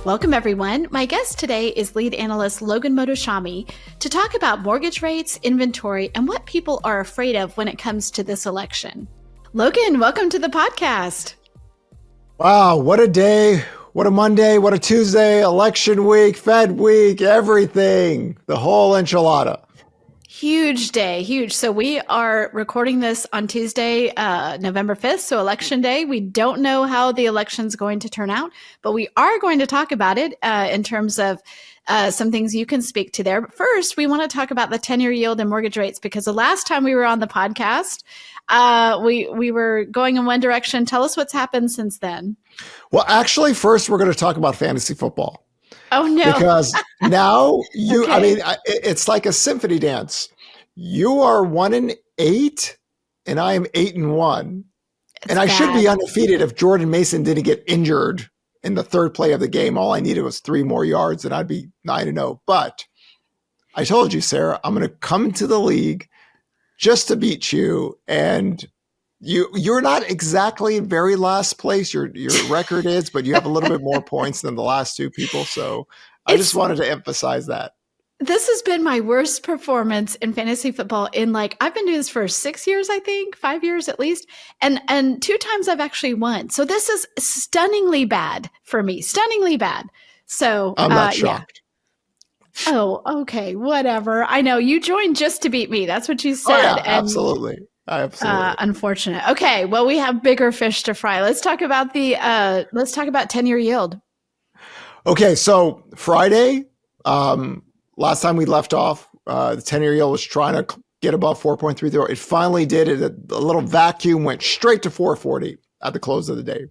Welcome, everyone. My guest today is Lead Analyst Logan Mohtashami to talk about mortgage rates, inventory, and what people are afraid of when it comes to this election. Logan, welcome to the podcast. Wow, what a day. What a Monday. What a Tuesday. Election week, Fed week, everything. The whole enchilada. Huge day, huge. So we are recording this on Tuesday, November 5th, so election day. We don't know how the election's going to turn out, but we are going to talk about it in terms of some things you can speak to there. But first, we want to talk about the 10-year yield and mortgage rates, because the last time we were on the podcast, we were going in one direction. Tell us what's happened since then. Well, actually, first, we're going to talk about fantasy football. Oh, no. Because now Okay. it's like a symphony dance. You are 1-8 and I am 8-1. And I should be undefeated if Jordan Mason didn't get injured in the third play of the game. All I needed was 3 more yards and I'd be 9-0. But I told you, Sarah, I'm going to come to the league just to beat you. And you're not exactly in very last place. Your record is, but you have a little bit more points than the last two people. So I just wanted to emphasize that. This has been my worst performance in fantasy football in I've been doing this for 6 years, I think, 5 years at least. And 2 times I've actually won. So this is stunningly bad for me, stunningly bad. So I'm not shocked. Yeah. Oh, okay, whatever. I know you joined just to beat me. That's what you said. Oh, yeah, absolutely. Unfortunate. Okay, well, we have bigger fish to fry. Let's talk about 10-year yield. Okay, so Friday, last time we left off, the 10-year yield was trying to get above 4.30. It finally did it. A little vacuum went straight to 440 at the close of the day.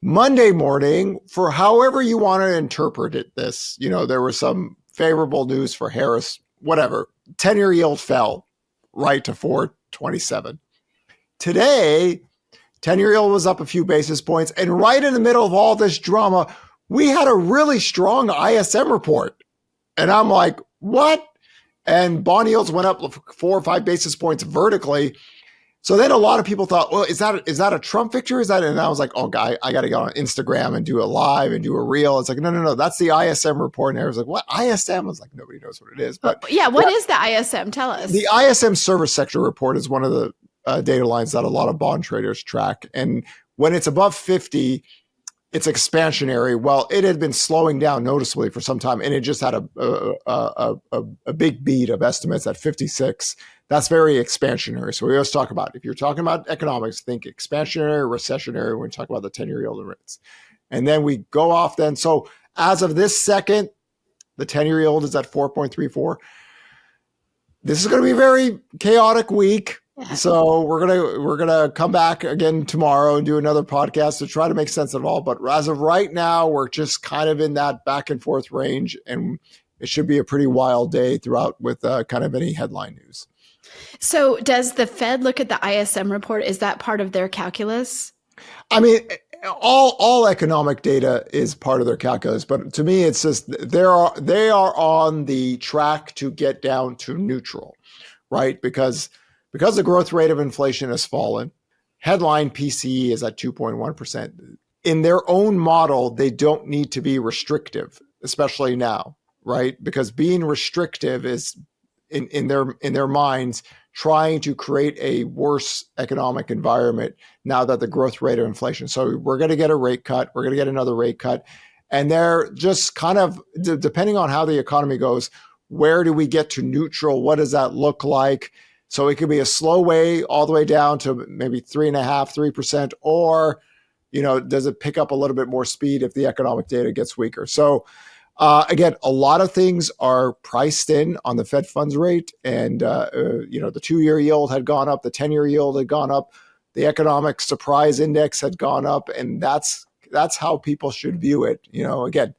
Monday morning, for however you want to interpret it, there was some favorable news for Harris, whatever. 10-year yield fell right to 427. Today, 10-year yield was up a few basis points. And right in the middle of all this drama, we had a really strong ISM report. And I'm like, what? And bond yields went up 4 or 5 basis points vertically. So then a lot of people thought, well, is that a Trump victory? And I was like, oh, guy, I got to go on Instagram and do a live and do a reel. It's like, no, that's the ISM report. And I was like, what? ISM? I was like, nobody knows what it is. But yeah, what is the ISM? Tell us. The ISM service sector report is one of the data lines that a lot of bond traders track. And when it's above 50, it's expansionary. Well, it had been slowing down noticeably for some time, and it just had a big beat of estimates at 56. That's very expansionary. So we always talk about, if you're talking about economics, think expansionary, recessionary when we talk about the 10-year yield and rates. And then we go off then. So as of this second, the 10-year yield is at 4.34. This is going to be a very chaotic week. So we're gonna come back again tomorrow and do another podcast to try to make sense of it all. But as of right now, we're just kind of in that back and forth range, and it should be a pretty wild day throughout with kind of any headline news. So does the Fed look at the ISM report? Is that part of their calculus? I mean, all economic data is part of their calculus, but to me, it's just they are on the track to get down to neutral, right? Because the growth rate of inflation has fallen. Headline PCE is at 2.1%. In their own model, they don't need to be restrictive, especially now, right? Because being restrictive is in their minds trying to create a worse economic environment now that the growth rate of inflation. So we're going to get a rate cut. We're going to get another rate cut. And they're just kind of, depending on how the economy goes, where do we get to neutral? What does that look like? So it could be a slow way all the way down to maybe 3.5%, 3%, or, does it pick up a little bit more speed if the economic data gets weaker? So again, a lot of things are priced in on the Fed funds rate, and the 2-year yield had gone up, the 10-year yield had gone up, the economic surprise index had gone up, and that's how people should view it. Again,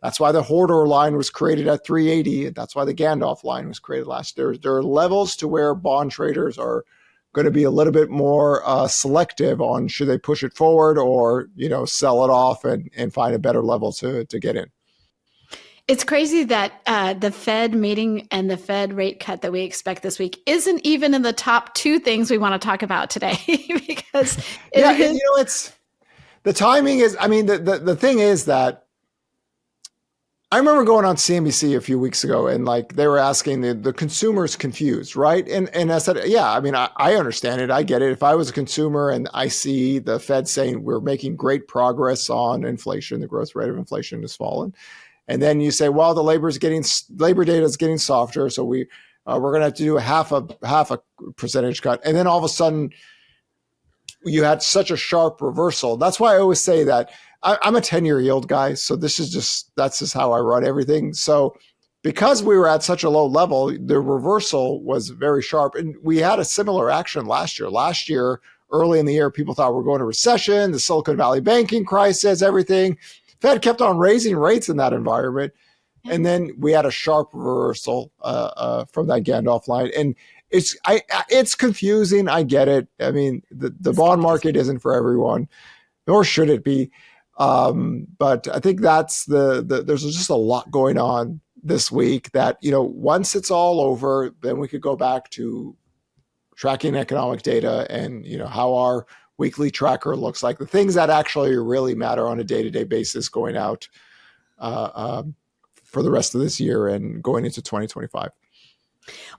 that's why the Hoarder line was created at 380. That's why the Gandalf line was created last year. There are levels to where bond traders are going to be a little bit more selective on should they push it forward or, sell it off and find a better level to get in. It's crazy that the Fed meeting and the Fed rate cut that we expect this week isn't even in the top 2 things we want to talk about today because it's the timing is, the thing is that I remember going on CNBC a few weeks ago, and like they were asking the consumers confused, right? And I said, yeah, I mean, I understand it, I get it. If I was a consumer and I see the Fed saying we're making great progress on inflation, the growth rate of inflation has fallen, and then you say, well, the labor data is getting softer, so we're going to have to do half a percentage cut, and then all of a sudden you had such a sharp reversal. That's why I always say that I'm a 10-year yield guy. So that's just how I run everything. So because we were at such a low level, the reversal was very sharp. And we had a similar action last year. Last year, early in the year, people thought we're going to recession, the Silicon Valley banking crisis, everything. Fed kept on raising rates in that environment. And then we had a sharp reversal from that Gandalf line. And it's confusing. I get it. I mean, the bond market isn't for everyone, nor should it be. But I think that's there's just a lot going on this week that, once it's all over, then we could go back to tracking economic data and, how our weekly tracker looks like, the things that actually really matter on a day-to-day basis going out for the rest of this year and going into 2025.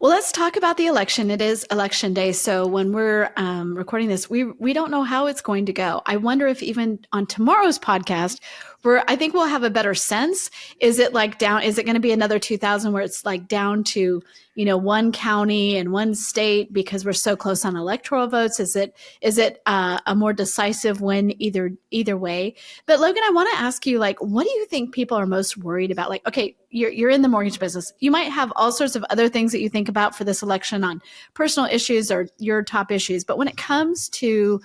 Well, let's talk about the election. It is election day. So when we're recording this, we don't know how it's going to go. I wonder if even on tomorrow's podcast, I think we'll have a better sense. Is it going to be another 2000 where it's like down to, one county and one state because we're so close on electoral votes? Is it a more decisive win either way? But Logan, I want to ask you, what do you think people are most worried about? Okay, you're in the mortgage business. You might have all sorts of other things that you think about for this election on personal issues or your top issues. But when it comes to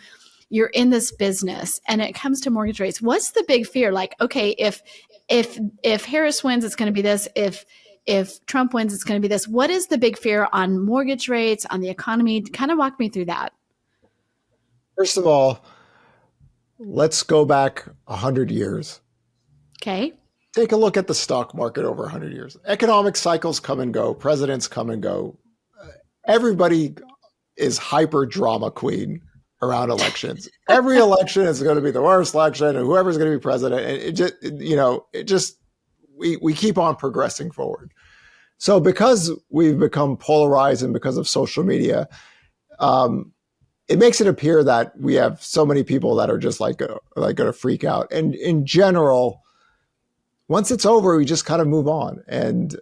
you're in this business and it comes to mortgage rates, what's the big fear? Okay, if Harris wins, it's going to be this. If Trump wins, it's going to be this. What is the big fear on mortgage rates, on the economy? Kind of walk me through that. First of all, let's go back 100 years. Okay. Take a look at the stock market over 100 years. Economic cycles come and go. Presidents come and go. Everybody is hyper drama queen around elections. Every election is going to be the worst election, and whoever's going to be president. And we keep on progressing forward. So because we've become polarized and because of social media, it makes it appear that we have so many people that are just going to freak out. And in general, once it's over, we just kind of move on. And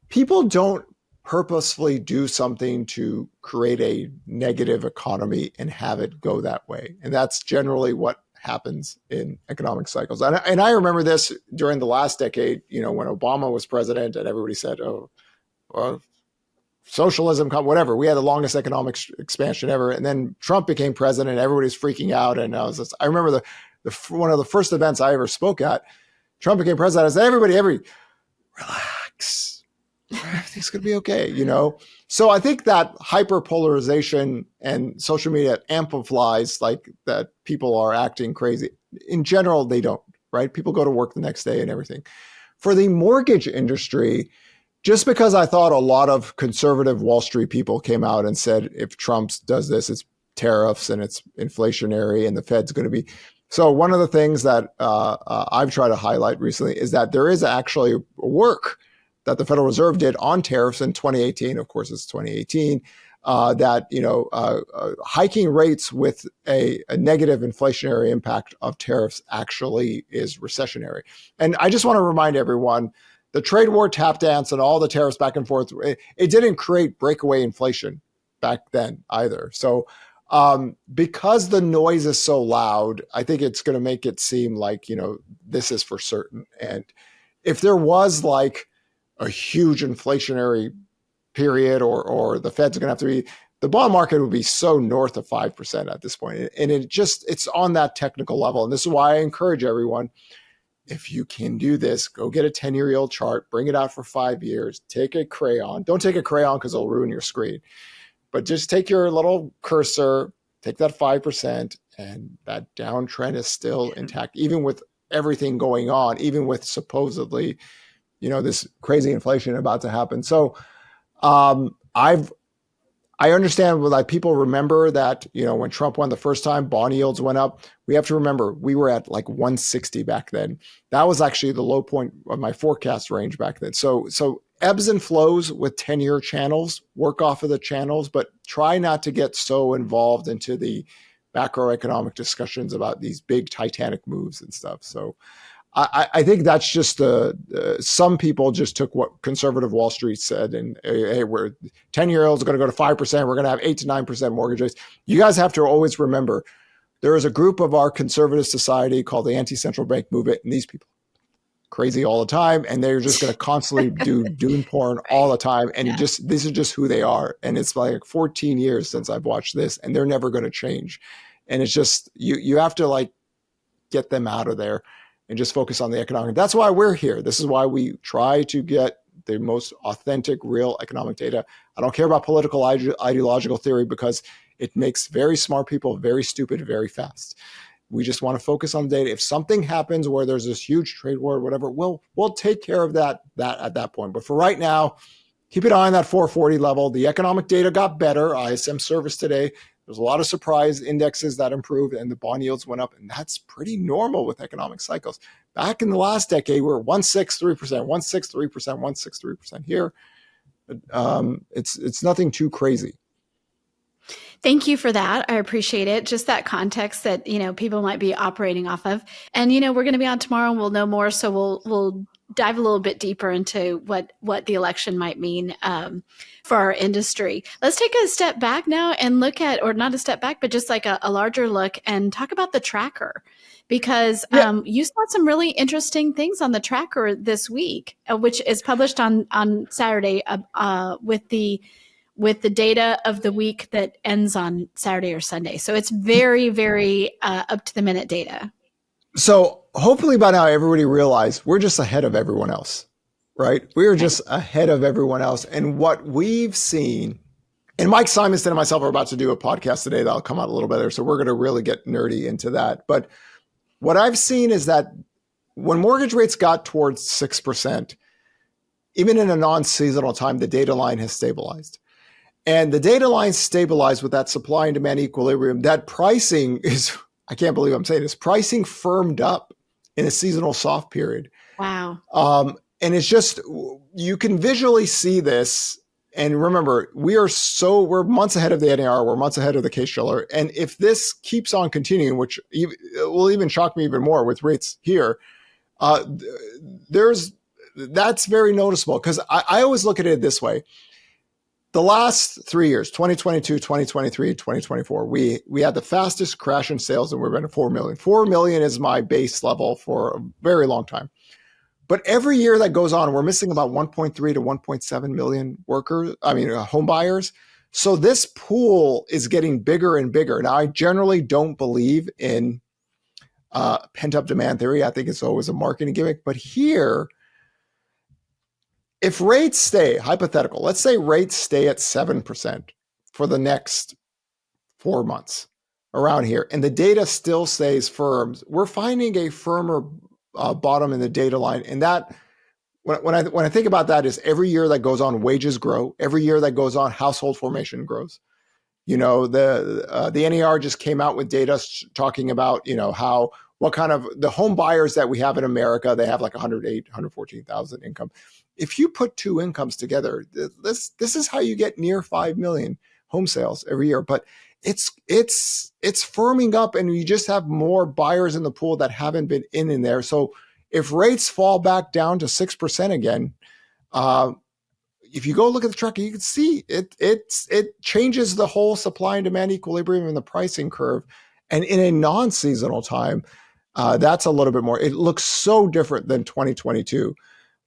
people don't purposefully do something to create a negative economy and have it go that way. And that's generally what happens in economic cycles. And I remember this during the last decade, when Obama was president and everybody said, oh, well, socialism, whatever. We had the longest economic expansion ever. And then Trump became president, everybody's freaking out. And I remember one of the first events I ever spoke at, Trump became president. I said, everybody, relax. Everything's going to be okay, So I think that hyperpolarization and social media amplifies that people are acting crazy. In general, they don't, right? People go to work the next day and everything. For the mortgage industry, just because I thought a lot of conservative Wall Street people came out and said, if Trump does this, it's tariffs and it's inflationary and the Fed's going to be. So one of the things that I've tried to highlight recently is that there is actually work that the Federal Reserve did on tariffs in 2018. Of course, it's 2018. Hiking rates with a negative inflationary impact of tariffs actually is recessionary. And I just want to remind everyone, the trade war tap dance and all the tariffs back and forth, it didn't create breakaway inflation back then either. So because the noise is so loud, I think it's going to make it seem like, this is for certain. And if there was a huge inflationary period or the Fed's going to have to be, the bond market would be so north of 5% at this point. And it's on that technical level. And this is why I encourage everyone, if you can do this, go get a 10-year-old chart, bring it out for 5 years, take a crayon. Don't take a crayon because it'll ruin your screen. But just take your little cursor, take that 5%, and that downtrend is still intact, even with everything going on, even with supposedly this crazy inflation about to happen. So I've I understand like people remember that, when Trump won the first time, bond yields went up. We have to remember we were at like 160 back then. That was actually the low point of my forecast range back then. So ebbs and flows with 10-year channels, work off of the channels, but try not to get so involved into the macroeconomic discussions about these big Titanic moves and stuff. So I think that's just some people just took what conservative Wall Street said, and hey, we're 10-year-olds are going to go to 5%. We're going to have 8 to 9% mortgage rates. You guys have to always remember there is a group of our conservative society called the anti-central bank movement, and these people crazy all the time, and they're just going to constantly do doom porn all the time, and this is just who they are. And it's like 14 years since I've watched this, and they're never going to change. And it's just you have to like get them out of there and just focus on the economic. That's why we're here. This is why we try to get the most authentic, real economic data. I don't care about political ideological theory because it makes very smart people very stupid very fast. We just want to focus on the data. If something happens where there's this huge trade war or whatever, we'll take care of that at that point. But for right now, keep an eye on that 440 level. The economic data got better. ISM service today. There's a lot of surprise indexes that improved and the bond yields went up, and that's pretty normal with economic cycles. Back in the last decade, we were 163%, 163%, 163% here. It's nothing too crazy. Thank you for that. I appreciate it. Just that context that, people might be operating off of. And, we're going to be on tomorrow and we'll know more. So we'll dive a little bit deeper into what the election might mean for our industry. Let's take a step back now and look at, or not a step back, but just like a larger look and talk about the tracker. Because you saw some really interesting things on the tracker this week, which is published on Saturday with the data of the week that ends on Saturday or Sunday. So it's very, very up to the minute data. So hopefully by now everybody realized we're just ahead of everyone else, right? We are just ahead of everyone else. And what we've seen, and Mike Simonson and myself are about to do a podcast today that'll come out a little bit later. So we're going to really get nerdy into that. But what I've seen is that when mortgage rates got towards 6%, even in a non-seasonal time, the data line has stabilized. And the data line stabilized with that supply and demand equilibrium. That pricing is, I can't believe I'm saying this, pricing firmed up in a seasonal soft period. Wow. And it's just, you can visually see this. And remember, we're months ahead of the NAR, we're months ahead of the Case-Shiller. And if this keeps on continuing, which will even shock me even more with rates here, that's very noticeable. Because I always look at it this way. The last 3 years, 2022, 2023, 2024, we had the fastest crash in sales, and we've been at 4 million. 4 million is my base level for a very long time. But every year that goes on, we're missing about 1.3 to 1.7 million home buyers. So this pool is getting bigger and bigger. Now, I generally don't believe in pent-up demand theory. I think it's always a marketing gimmick. But here, if rates stay, hypothetical, let's say rates stay at 7% for the next 4 months around here, and the data still stays firm, we're finding a firmer bottom in the data line. And that, when I think about that, is every year that goes on, wages grow. Every year that goes on, household formation grows. The NAR just came out with data talking about, what kind of the home buyers that we have in America, they have like 114,000 income. If you put two incomes together, this is how you get near 5 million home sales every year. But it's firming up, and you just have more buyers in the pool that haven't been in there. So if rates fall back down to 6% again, if you go look at the tracker, you can see it changes the whole supply and demand equilibrium in the pricing curve. And in a non-seasonal time, that's a little bit more. It looks so different than 2022.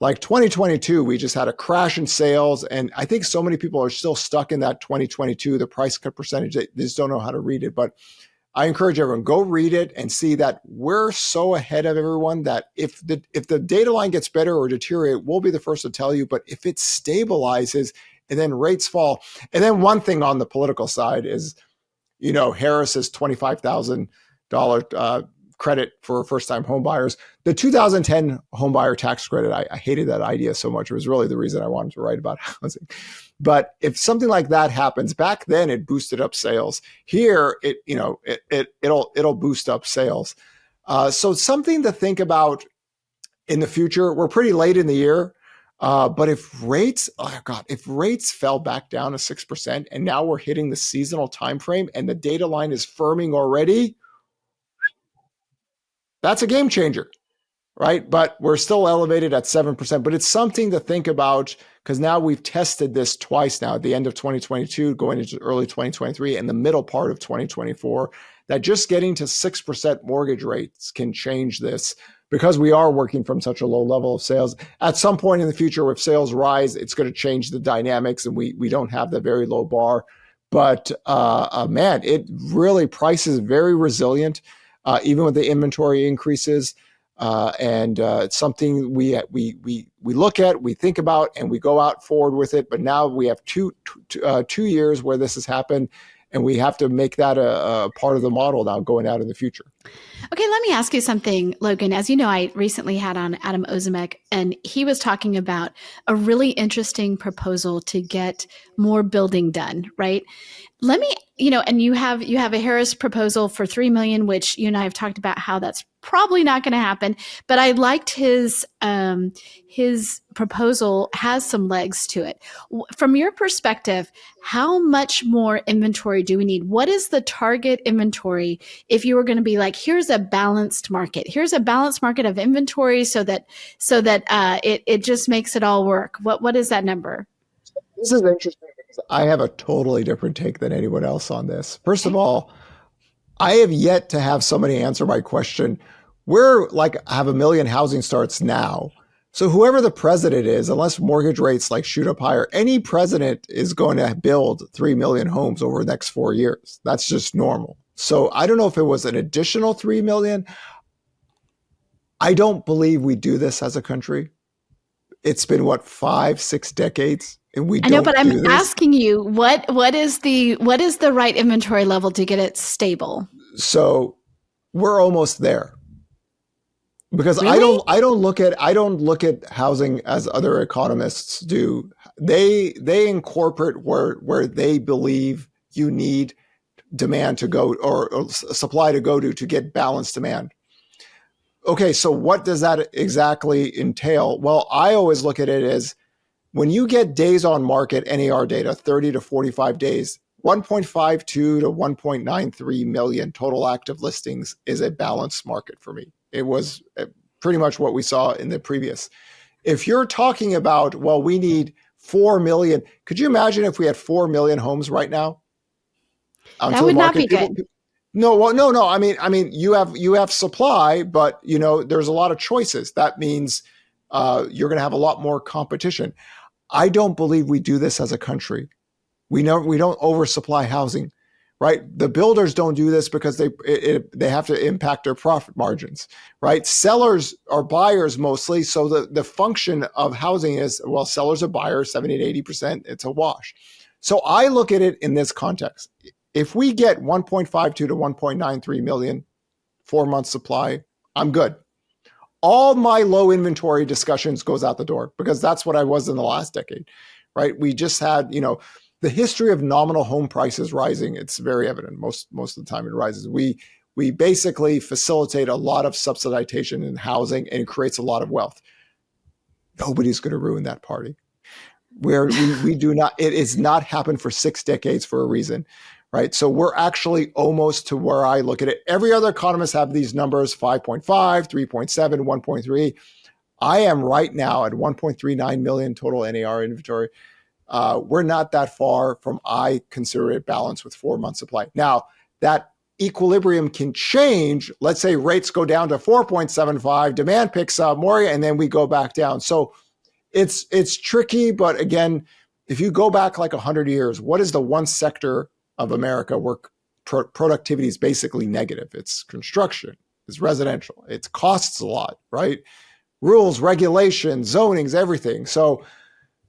Like 2022, we just had a crash in sales. And I think so many people are still stuck in that 2022, the price cut percentage. They just don't know how to read it. But I encourage everyone, go read it and see that we're so ahead of everyone that if the data line gets better or deteriorate, we'll be the first to tell you. But if it stabilizes and then rates fall, and then one thing on the political side is, Harris's $25,000 credit for first-time home buyers. The 2010 home buyer tax credit, I hated that idea so much. It was really the reason I wanted to write about housing. But if something like that happens, back then it boosted up sales. Here, it'll boost up sales. So something to think about in the future. We're pretty late in the year. But if rates fell back down to 6%, and now we're hitting the seasonal time frame, and the data line is firming already, that's a game changer, right? But we're still elevated at 7%. But it's something to think about, because now we've tested this twice now, at the end of 2022, going into early 2023, and the middle part of 2024, that just getting to 6% mortgage rates can change this, because we are working from such a low level of sales. At some point in the future, if sales rise, it's going to change the dynamics, and we don't have the very low bar. But man, it really, price is very resilient, even with the inventory increases. And it's something we look at, we think about, and we go out forward with it. But now we have two years where this has happened, and we have to make that a part of the model now going out in the future. Okay, let me ask you something, Logan. As you know, I recently had on Adam Ozimek, and he was talking about a really interesting proposal to get more building done, right? Let me, and you have a Harris proposal for 3 million, which you and I have talked about how that's probably not going to happen. But I liked his proposal has some legs to it. From your perspective, how much much more inventory do we need? What is the target inventory if you were going to be like, here's a balanced market. Here's a balanced market of inventory so that it just makes it all work. What is that number? This is interesting because I have a totally different take than anyone else on this. First of all, I have yet to have somebody answer my question. We're like have 1 million housing starts now. So whoever the president is, unless mortgage rates like shoot up higher, any president is going to build 3 million homes over the next 4 years. That's just normal. So I don't know if it was an additional 3 million. I don't believe we do this as a country. It's been 5-6 decades, and we I know, don't but I'm do this. asking you, what is the right inventory level to get it stable? So we're almost there. Because Really? I don't look at housing as other economists do. They incorporate where they believe you need demand to go or supply to go to get balanced demand. Okay, so what does that exactly entail? Well, I always look at it as when you get days on market NAR data, 30 to 45 days, 1.52 to 1.93 million total active listings is a balanced market for me. It was pretty much what we saw in the previous. If you're talking about, well, we need 4 million, could you imagine if we had 4 million homes right now? That would not be good. No, well, no. I mean, you have supply, but there's a lot of choices. That means you're going to have a lot more competition. I don't believe we do this as a country. We don't oversupply housing, right? The builders don't do this because they have to impact their profit margins, right? Sellers are buyers mostly. So the function of housing is, well, sellers are buyers, 70 to 80%, it's a wash. So I look at it in this context. If we get 1.52 to 1.93 million 4-month supply, I'm good. All my low inventory discussions goes out the door because that's what I was in the last decade, right? We just had, the history of nominal home prices rising. It's very evident. Most of the time it rises. We basically facilitate a lot of subsidization in housing, and it creates a lot of wealth. Nobody's going to ruin that party. Where we do not, it has not happened for 6 decades for a reason, right? So we're actually almost to where I look at it. Every other economist have these numbers, 5.5, 3.7, 1.3. I am right now at 1.39 million total NAR inventory. We're not that far from, I consider it balanced with 4-month supply. Now, that equilibrium can change. Let's say rates go down to 4.75, demand picks up more, and then we go back down. So it's tricky, but again, if you go back like 100 years, what is the one sector of America where productivity is basically negative? It's construction, it's residential, it costs a lot, right? Rules, regulations, zonings, everything. So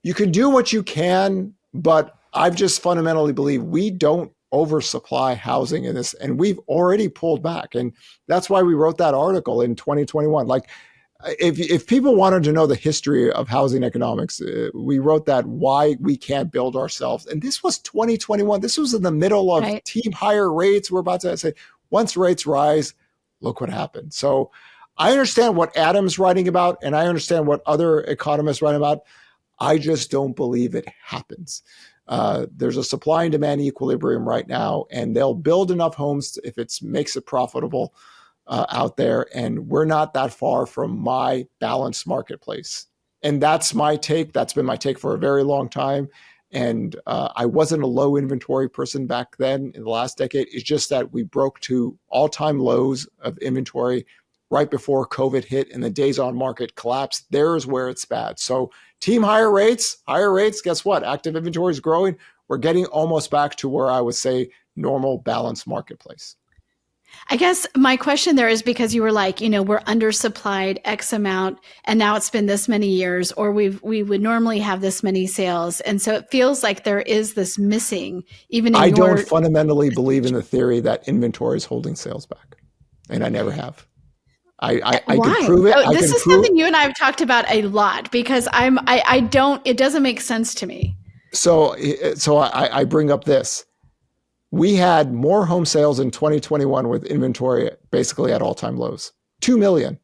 you can do what you can, but I just fundamentally believe we don't oversupply housing in this, and we've already pulled back. And that's why we wrote that article in 2021. Like, if people wanted to know the history of housing economics, we wrote that why we can't build ourselves. And this was 2021. This was in the middle of team higher rates. We're about to say, once rates rise, look what happened. So I understand what Adam's writing about, and I understand what other economists write about. I just don't believe it happens. There's a supply and demand equilibrium right now, and they'll build enough homes if it makes it profitable out there. And we're not that far from my balanced marketplace. And that's my take. That's been my take for a very long time. And I wasn't a low inventory person back then in the last decade. It's just that we broke to all-time lows of inventory right before COVID hit and the days on market collapsed. There's where it's bad. So team higher rates, guess what? Active inventory is growing. We're getting almost back to where I would say normal balanced marketplace. I guess my question there is because you were like, we're undersupplied X amount, and now it's been this many years, or we would normally have this many sales. And so it feels like there is this missing, even in I don't fundamentally believe in the theory that inventory is holding sales back. And I never have. I can prove it. This is something you and I have talked about a lot because it doesn't make sense to me. So I bring up this. We had more home sales in 2021 with inventory basically at all-time lows, 2 million.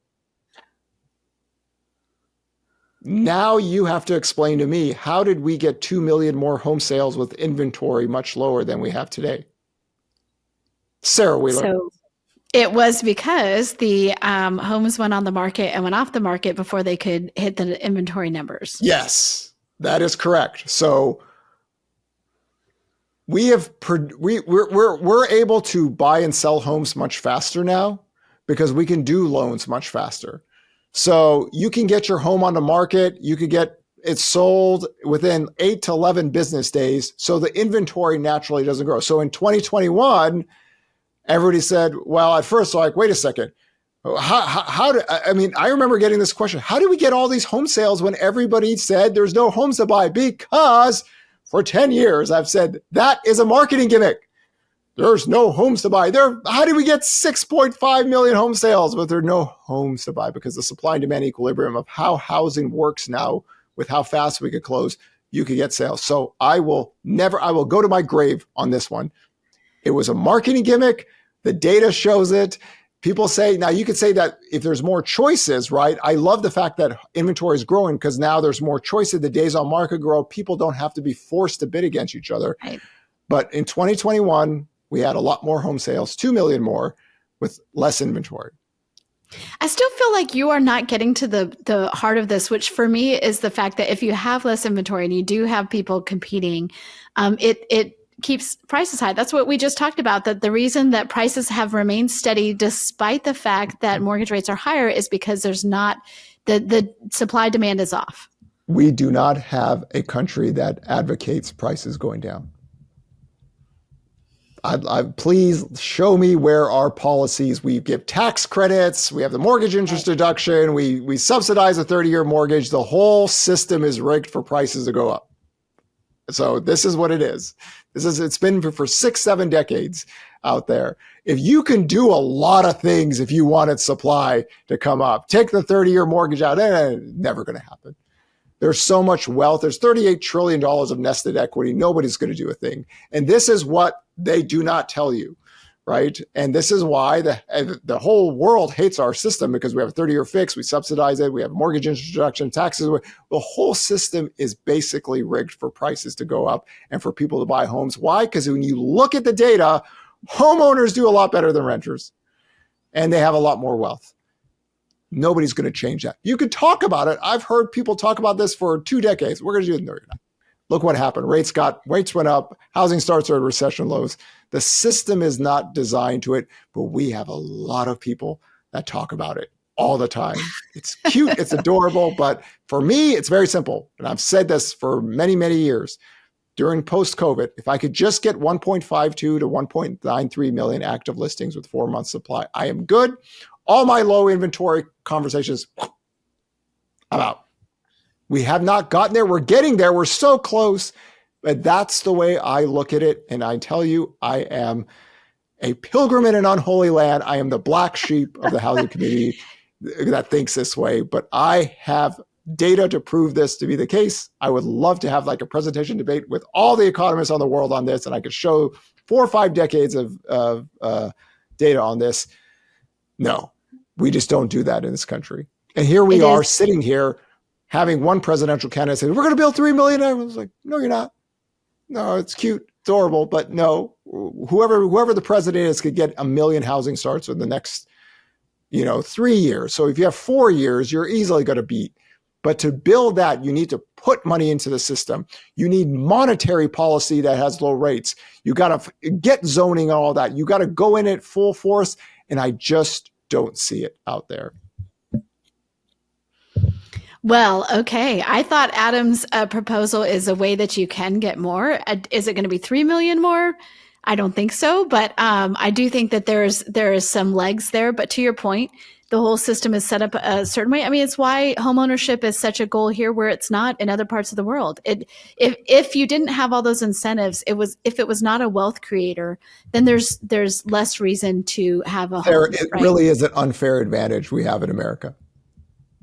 Now you have to explain to me, how did we get 2 million more home sales with inventory much lower than we have today? Sarah Wheeler. So it was because the homes went on the market and went off the market before they could hit the inventory numbers. Yes, that is correct. So we're able to buy and sell homes much faster now because we can do loans much faster. So you can get your home on the market. You could get it sold within 8 to 11 business days. So the inventory naturally doesn't grow. So in 2021, everybody said, well, at first, like, wait a second. I remember getting this question. How do we get all these home sales when everybody said there's no homes to buy? Because for 10 years, I've said that is a marketing gimmick. There's no homes to buy. How do we get 6.5 million home sales, but there are no homes to buy? Because the supply and demand equilibrium of how housing works now with how fast we could close, you could get sales. So I will go to my grave on this one. It was a marketing gimmick. The data shows it. People say, now you could say that if there's more choices, right? I love the fact that inventory is growing because now there's more choices. The days on market grow. People don't have to be forced to bid against each other. Right. But in 2021, we had a lot more home sales, 2 million more with less inventory. I still feel like you are not getting to the heart of this, which for me is the fact that if you have less inventory and you do have people competing, it keeps prices high. That's what we just talked about, that the reason that prices have remained steady despite the fact that mortgage rates are higher is because there's not the supply demand is off. We do not have a country that advocates prices going down. Please show me where our policies, we give tax credits, we have the mortgage interest deduction, we subsidize a 30-year mortgage. The whole system is rigged for prices to go up. So this is what it is. It's been for 6-7 decades out there. If you can do a lot of things, if you wanted supply to come up, take the 30-year mortgage out, never going to happen. There's so much wealth. There's $38 trillion of nested equity. Nobody's going to do a thing. And this is what they do not tell you, right? And this is why the whole world hates our system, because we have a 30-year fix, we subsidize it, we have mortgage interest deduction, taxes. The whole system is basically rigged for prices to go up and for people to buy homes. Why? Because when you look at the data, homeowners do a lot better than renters, and they have a lot more wealth. Nobody's going to change that. You could talk about it. I've heard people talk about this for 2 decades. We're going to do it. No, you're not. Look what happened. Rates went up. Housing starts are at recession lows. The system is not designed to it, but we have a lot of people that talk about it all the time. It's cute. It's adorable. But for me, it's very simple. And I've said this for many, many years. During post-COVID, if I could just get 1.52 to 1.93 million active listings with 4 months supply, I am good. All my low inventory conversations, I'm out. We have not gotten there. We're getting there. We're so close. But that's the way I look at it. And I tell you, I am a pilgrim in an unholy land. I am the black sheep of the housing community that thinks this way, but I have data to prove this to be the case. I would love to have like a presentation debate with all the economists on the world on this, and I could show 4 or 5 decades of data on this. No, we just don't do that in this country. And here we are sitting here having one presidential candidate say, we're going to build 3 million. I was like, no, you're not. No, it's cute, adorable, but no, whoever the president is could get 1 million housing starts in the next, 3 years. So if you have 4 years, you're easily going to beat. But to build that, you need to put money into the system. You need monetary policy that has low rates. You got to get zoning and all that. You got to go in it full force. And I just don't see it out there. Well, okay. I thought Adam's proposal is a way that you can get more. Is it going to be 3 million more? I don't think so, but I do think that there is some legs there. But to your point, the whole system is set up a certain way. I mean, it's why homeownership is such a goal here, where it's not in other parts of the world. If you didn't have all those incentives, if it was not a wealth creator, then there's less reason to have a home. It really is an unfair advantage we have in America.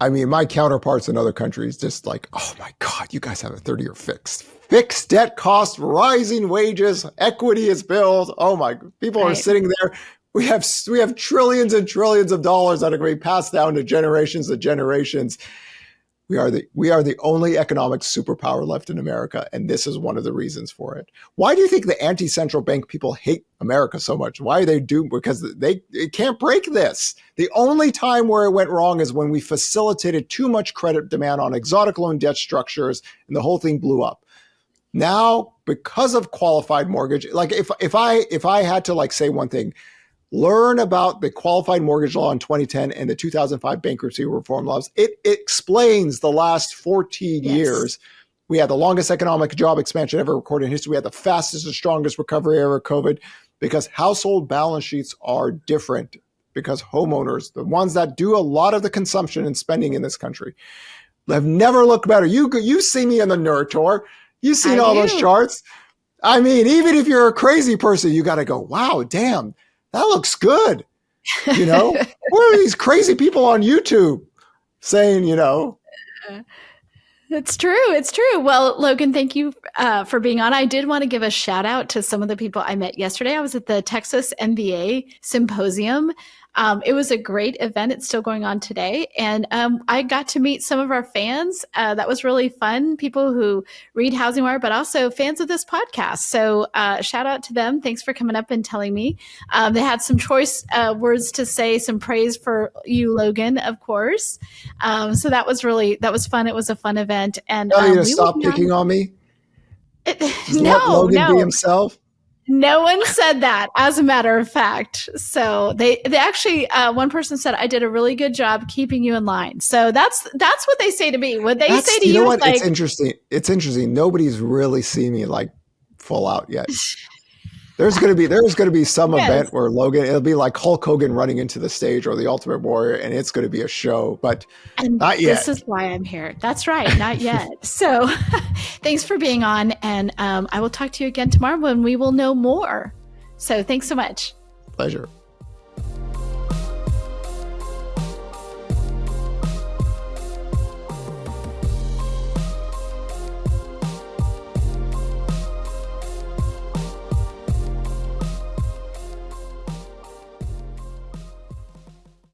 I mean, my counterparts in other countries just like, oh my God, you guys have a 30-year fixed debt cost, rising wages, equity is built. Oh my, people are sitting there. We have trillions and trillions of dollars that are going to be passed down to generations and generations. We are the only economic superpower left in America, and this is one of the reasons for it. Why do you think the anti-central bank people hate America so much? Why are they doomed? Because they can't break this. The only time where it went wrong is when we facilitated too much credit demand on exotic loan debt structures, and the whole thing blew up. Now, because of qualified mortgage, like if I had to like say one thing, learn about the qualified mortgage law in 2010 and the 2005 bankruptcy reform laws. It explains the last 14 years. We had the longest economic job expansion ever recorded in history. We had the fastest and strongest recovery ever COVID, because household balance sheets are different, because homeowners, the ones that do a lot of the consumption and spending in this country, have never looked better. You see me in the nerd tour. You've seen all those charts. I mean, even if you're a crazy person, you got to go, wow, damn. That looks good. What are these crazy people on YouTube saying, It's true. It's true. Well, Logan, thank you for being on. I did want to give a shout out to some of the people I met yesterday. I was at the Texas MBA Symposium. It was a great event. It's still going on today. And I got to meet some of our fans. That was really fun. People who read HousingWire, but also fans of this podcast. So shout out to them. Thanks for coming up and telling me. They had some choice words to say, some praise for you, Logan, of course. So that was fun. It was a fun event. And tell you to stop picking on me? No, Logan be himself? No one said that, as a matter of fact. So they actually, one person said, I did a really good job keeping you in line. So that's what they say to me. What they say to you, know what? Like, it's interesting. It's interesting. Nobody's really seen me like full out yet. There's going to be some event where Logan, it'll be like Hulk Hogan running into the stage or the Ultimate Warrior, and it's going to be a show, but not yet. This is why I'm here. That's right. Not yet. So thanks for being on. And I will talk to you again tomorrow when we will know more. So thanks so much. Pleasure.